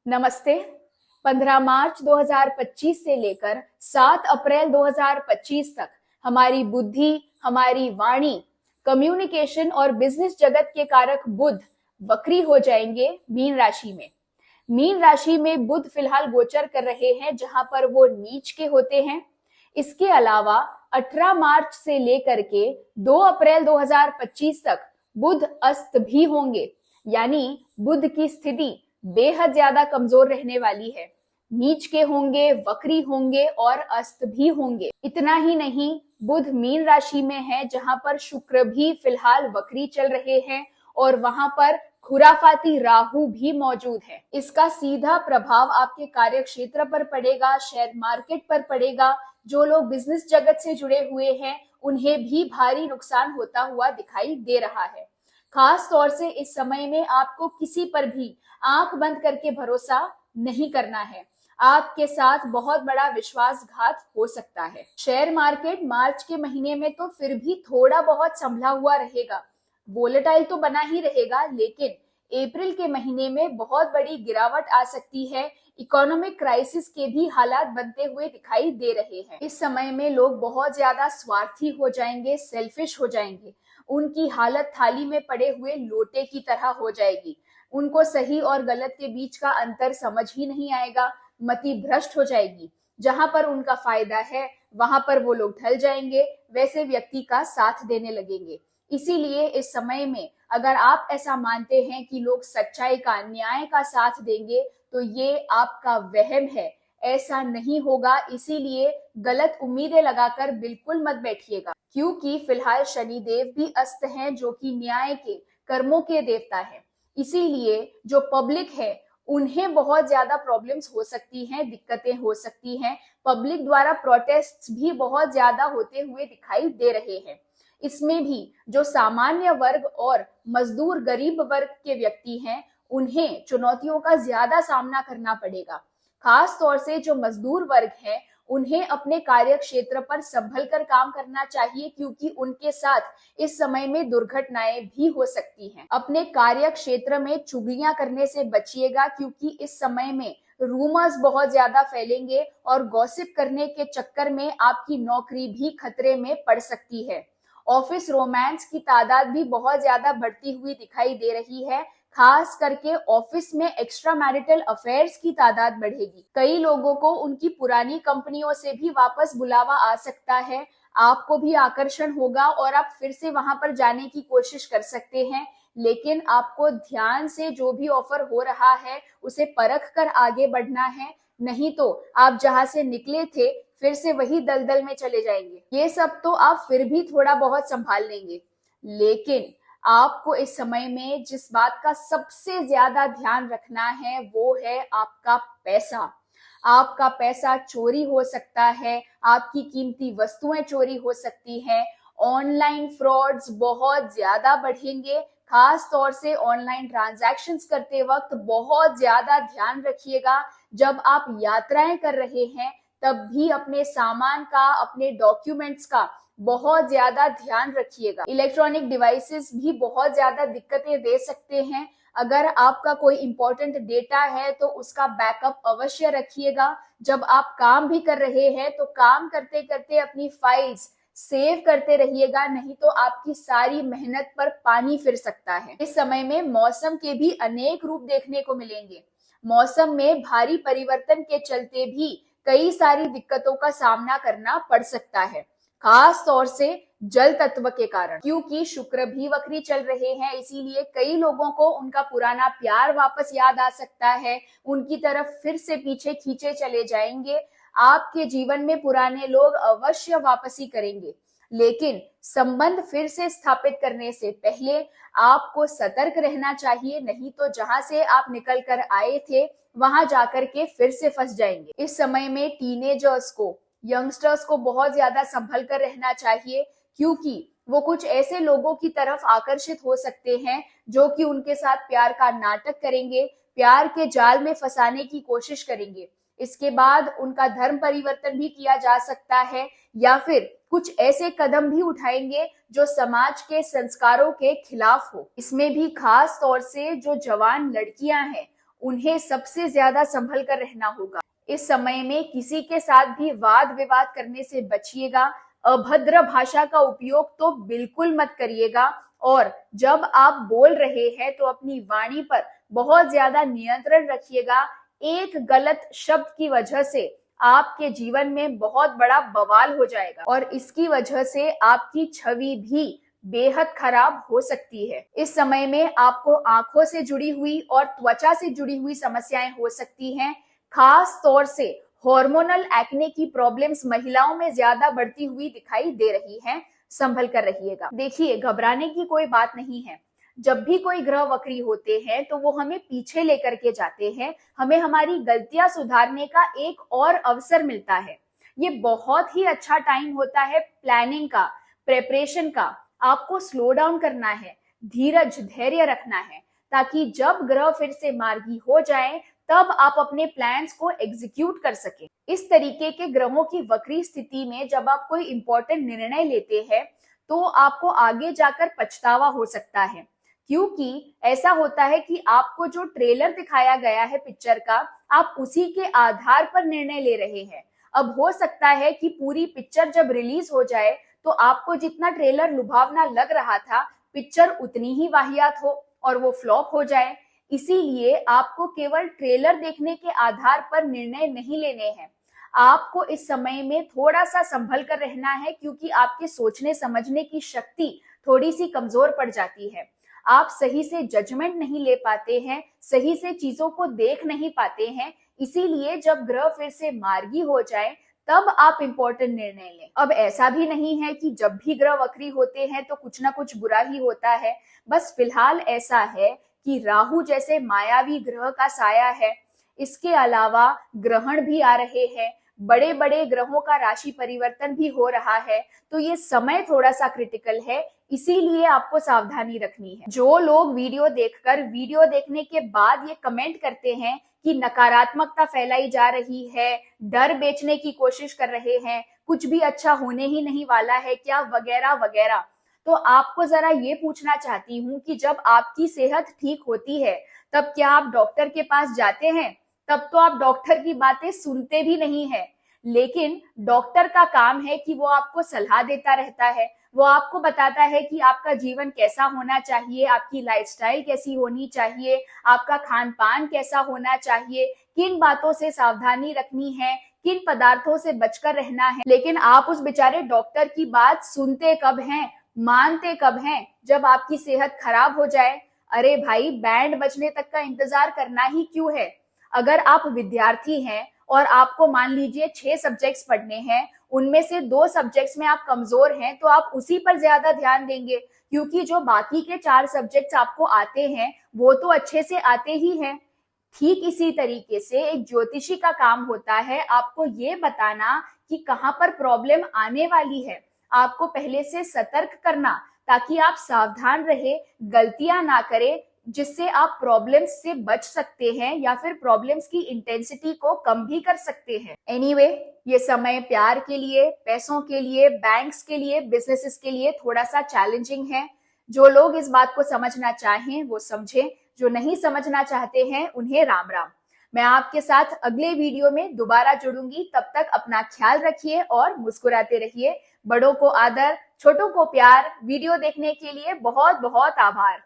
नमस्ते। 15 मार्च 2025 से लेकर 7 अप्रैल 2025 तक हमारी बुद्धि, हमारी वाणी, कम्युनिकेशन और बिजनेस जगत के कारक बुध वक्री हो जाएंगे मीन राशि में। मीन राशि में बुध फिलहाल गोचर कर रहे हैं, जहां पर वो नीच के होते हैं। इसके अलावा 18 मार्च से लेकर के 2 अप्रैल 2025 तक बुध अस्त भी होंगे, यानी बुध की स्थिति बेहद ज्यादा कमजोर रहने वाली है। नीच के होंगे, वक्री होंगे और अस्त भी होंगे। इतना ही नहीं, बुध मीन राशि में है, जहां पर शुक्र भी फिलहाल वक्री चल रहे हैं और वहां पर खुराफाती राहु भी मौजूद है। इसका सीधा प्रभाव आपके कार्य क्षेत्र पर पड़ेगा, शेयर मार्केट पर पड़ेगा। जो लोग बिजनेस जगत से जुड़े हुए हैं उन्हें भी भारी नुकसान होता हुआ दिखाई दे रहा है। खास तौर से इस समय में आपको किसी पर भी आंख बंद करके भरोसा नहीं करना है। आपके साथ बहुत बड़ा विश्वासघात हो सकता है। शेयर मार्केट मार्च के महीने में तो फिर भी थोड़ा बहुत संभला हुआ रहेगा, वोलेटाइल तो बना ही रहेगा, लेकिन अप्रैल के महीने में बहुत बड़ी गिरावट आ सकती है। इकोनॉमिक क्राइसिस के भी हालात बनते हुए दिखाई दे रहे हैं। इस समय में लोग बहुत ज्यादा स्वार्थी हो जाएंगे, सेल्फिश हो जाएंगे। उनकी हालत थाली में पड़े हुए लोटे की तरह हो जाएगी। उनको सही और गलत के बीच का अंतर समझ ही नहीं आएगा। मति भ्रष्ट हो जाएगी। जहां पर उनका फायदा है वहां पर वो लोग ढल जाएंगे, वैसे व्यक्ति का साथ देने लगेंगे। इसीलिए इस समय में अगर आप ऐसा मानते हैं कि लोग सच्चाई का, न्याय का साथ देंगे, तो ये आपका वहम है। ऐसा नहीं होगा। इसीलिए गलत उम्मीदें लगाकर बिल्कुल मत बैठिएगा, क्योंकि फिलहाल शनिदेव भी अस्त हैं, जो कि न्याय के, कर्मों के देवता है। इसीलिए जो पब्लिक है उन्हें बहुत ज्यादा प्रॉब्लम्स हो सकती हैं, दिक्कतें हो सकती हैं। पब्लिक द्वारा प्रोटेस्ट्स भी बहुत ज्यादा होते हुए दिखाई दे रहे हैं। इसमें भी जो सामान्य वर्ग और मजदूर गरीब वर्ग के व्यक्ति हैं उन्हें चुनौतियों का ज्यादा सामना करना पड़ेगा। खास तौर से जो मजदूर वर्ग है उन्हें अपने कार्य क्षेत्र पर संभल कर काम करना चाहिए, क्योंकि उनके साथ इस समय में दुर्घटनाएं भी हो सकती हैं। अपने कार्य क्षेत्र में चुगलियां करने से बचिएगा, क्योंकि इस समय में रूमर्स बहुत ज्यादा फैलेंगे और गॉसिप करने के चक्कर में आपकी नौकरी भी खतरे में पड़ सकती है। ऑफिस रोमांस की तादाद भी बहुत ज्यादा बढ़ती हुई दिखाई दे रही है। खास करके ऑफिस में एक्स्ट्रा मैरिटल अफेयर्स की तादाद बढ़ेगी। कई लोगों को उनकी पुरानी कंपनियों से भी वापस बुलावा आ सकता है। आपको भी आकर्षण होगा और आप फिर से वहां पर जाने की कोशिश कर सकते हैं, लेकिन आपको ध्यान से जो भी ऑफर हो रहा है उसे परख कर आगे बढ़ना है। नहीं तो आप जहां से निकले थे फिर से वही दलदल में चले जाएंगे। ये सब तो आप फिर भी थोड़ा बहुत संभाल लेंगे, लेकिन आपको इस समय में जिस बात का सबसे ज्यादा ध्यान रखना है वो है आपका पैसा। आपका पैसा चोरी हो सकता है, आपकी कीमती वस्तुएं चोरी हो सकती हैं। ऑनलाइन फ्रॉड्स बहुत ज्यादा बढ़ेंगे। खास तौर से ऑनलाइन ट्रांजैक्शंस करते वक्त बहुत ज्यादा ध्यान रखिएगा। जब आप यात्राएं कर रहे हैं तब भी अपने सामान का, अपने डॉक्यूमेंट्स का बहुत ज्यादा ध्यान रखिएगा। इलेक्ट्रॉनिक डिवाइसेस भी बहुत ज्यादा दिक्कतें दे सकते हैं। अगर आपका कोई इंपॉर्टेंट डेटा है तो उसका बैकअप अवश्य रखिएगा। जब आप काम भी कर रहे हैं तो काम करते करते अपनी फाइल्स सेव करते रहिएगा, नहीं तो आपकी सारी मेहनत पर पानी फिर सकता है। इस समय में मौसम के भी अनेक रूप देखने को मिलेंगे। मौसम में भारी परिवर्तन के चलते भी कई सारी दिक्कतों का सामना करना पड़ सकता है, खास तौर से जल तत्व के कारण। क्योंकि शुक्र भी वक्री चल रहे हैं, इसीलिए कई लोगों को उनका पुराना प्यार वापस याद आ सकता है। उनकी तरफ फिर से पीछे खींचे चले जाएंगे। आपके जीवन में पुराने लोग अवश्य वापसी करेंगे, लेकिन संबंध फिर से स्थापित करने से पहले आपको सतर्क रहना चाहिए, नहीं तो जहां से आप निकल कर आए थे वहां जाकर के फिर से फंस जाएंगे। इस समय में टीनेजर्स को, यंगस्टर्स को बहुत ज्यादा संभल कर रहना चाहिए, क्योंकि वो कुछ ऐसे लोगों की तरफ आकर्षित हो सकते हैं जो कि उनके साथ प्यार का नाटक करेंगे, प्यार के जाल में फंसाने की कोशिश करेंगे। इसके बाद उनका धर्म परिवर्तन भी किया जा सकता है, या फिर कुछ ऐसे कदम भी उठाएंगे जो समाज के संस्कारों के खिलाफ हो। इसमें भी खास तौर से जो जवान लड़कियां हैं उन्हें सबसे ज्यादा संभल कर रहना होगा। इस समय में किसी के साथ भी वाद विवाद करने से बचिएगा। अभद्र भाषा का उपयोग तो बिल्कुल मत करिएगा। और जब आप बोल रहे हैं तो अपनी वाणी पर बहुत ज्यादा नियंत्रण रखिएगा। एक गलत शब्द की वजह से आपके जीवन में बहुत बड़ा बवाल हो जाएगा और इसकी वजह से आपकी छवि भी बेहद खराब हो सकती है। इस समय में आपको आंखों से जुड़ी हुई और त्वचा से जुड़ी हुई समस्याएं हो सकती हैं। खास तौर से हार्मोनल एक्ने की प्रॉब्लम्स महिलाओं में ज्यादा बढ़ती हुई दिखाई दे रही हैं। संभल कर रहिएगा। देखिए, घबराने की कोई बात नहीं है। जब भी कोई ग्रह वक्री होते हैं तो वो हमें पीछे लेकर के जाते हैं, हमें हमारी गलतियां सुधारने का एक और अवसर मिलता है। ये बहुत ही अच्छा टाइम होता है प्लानिंग का, प्रेपरेशन का। आपको स्लो डाउन करना है, धीरज धैर्य रखना है, ताकि जब ग्रह फिर से मार्गी हो जाएं तब आप अपने प्लान्स को एग्जीक्यूट कर सकें। इस तरीके के ग्रहों की वक्री स्थिति में जब आप कोई इंपॉर्टेंट निर्णय लेते हैं तो आपको आगे जाकर पछतावा हो सकता है, क्योंकि ऐसा होता है कि आपको जो ट्रेलर दिखाया गया है पिक्चर का, आप उसी के आधार पर निर्णय ले रहे हैं। अब हो सकता है कि पूरी पिक्चर जब रिलीज हो जाए तो आपको जितना ट्रेलर लुभावना लग रहा था, पिक्चर उतनी ही वाहियात हो और वो फ्लॉप हो जाए। इसीलिए आपको केवल ट्रेलर देखने के आधार पर निर्णय नहीं लेने हैं। आपको इस समय में थोड़ा सा संभल कर रहना है, क्योंकि आपके सोचने समझने की शक्ति थोड़ी सी कमजोर पड़ जाती है। आप सही से जजमेंट नहीं ले पाते हैं, सही से चीजों को देख नहीं पाते हैं। इसीलिए जब ग्रह फिर से मार्गी हो जाए तब आप इंपॉर्टेंट निर्णय लें। अब ऐसा भी नहीं है कि जब भी ग्रह वक्री होते हैं तो कुछ ना कुछ बुरा ही होता है। बस फिलहाल ऐसा है कि राहु जैसे मायावी ग्रह का साया है। इसके अलावा ग्रहण भी आ रहे हैं, बड़े बड़े ग्रहों का राशि परिवर्तन भी हो रहा है। तो ये समय थोड़ा सा क्रिटिकल है, इसीलिए आपको सावधानी रखनी है। जो लोग वीडियो देखकर वीडियो देखने के बाद ये कमेंट करते हैं कि नकारात्मकता फैलाई जा रही है, डर बेचने की कोशिश कर रहे हैं, कुछ भी अच्छा होने ही नहीं वाला है क्या, वगैरह वगैरह, तो आपको जरा ये पूछना चाहती हूँ कि जब आपकी सेहत ठीक होती है तब क्या आप डॉक्टर के पास जाते हैं? तब तो आप डॉक्टर की बातें सुनते भी नहीं है। लेकिन डॉक्टर का काम है कि वो आपको सलाह देता रहता है, वो आपको बताता है कि आपका जीवन कैसा होना चाहिए, आपकी लाइफस्टाइल कैसी होनी चाहिए, आपका खान पान कैसा होना चाहिए, किन बातों से सावधानी रखनी है, किन पदार्थों से बचकर रहना है। लेकिन आप उस बेचारे डॉक्टर की बात सुनते कब हैं, मानते कब हैं? जब आपकी सेहत खराब हो जाए। अरे भाई, बैंड बजने तक का इंतजार करना ही क्यों है? अगर आप विद्यार्थी हैं और आपको मान लीजिए 6 सब्जेक्ट्स पढ़ने हैं, उनमें से 2 सब्जेक्ट्स में आप कमजोर हैं, तो आप उसी पर ज्यादा ध्यान देंगे, क्योंकि जो बाकी के 4 सब्जेक्ट्स आपको आते हैं वो तो अच्छे से आते ही हैं। ठीक इसी तरीके से एक ज्योतिषी का काम होता है आपको ये बताना कि कहाँ पर प्रॉब्लम आने वाली है, आपको पहले से सतर्क करना, ताकि आप सावधान रहे, गलतियां ना करें, जिससे आप प्रॉब्लम्स से बच सकते हैं या फिर प्रॉब्लम्स की इंटेंसिटी को कम भी कर सकते हैं। एनीवे, ये समय प्यार के लिए, पैसों के लिए, बैंक्स के लिए, बिजनेसेस के लिए थोड़ा सा चैलेंजिंग है। जो लोग इस बात को समझना चाहें वो समझें, जो नहीं समझना चाहते हैं उन्हें राम राम। मैं आपके साथ अगले वीडियो में दोबारा जुड़ूंगी। तब तक अपना ख्याल रखिए और मुस्कुराते रहिए। बड़ों को आदर, छोटों को प्यार। वीडियो देखने के लिए बहुत बहुत आभार।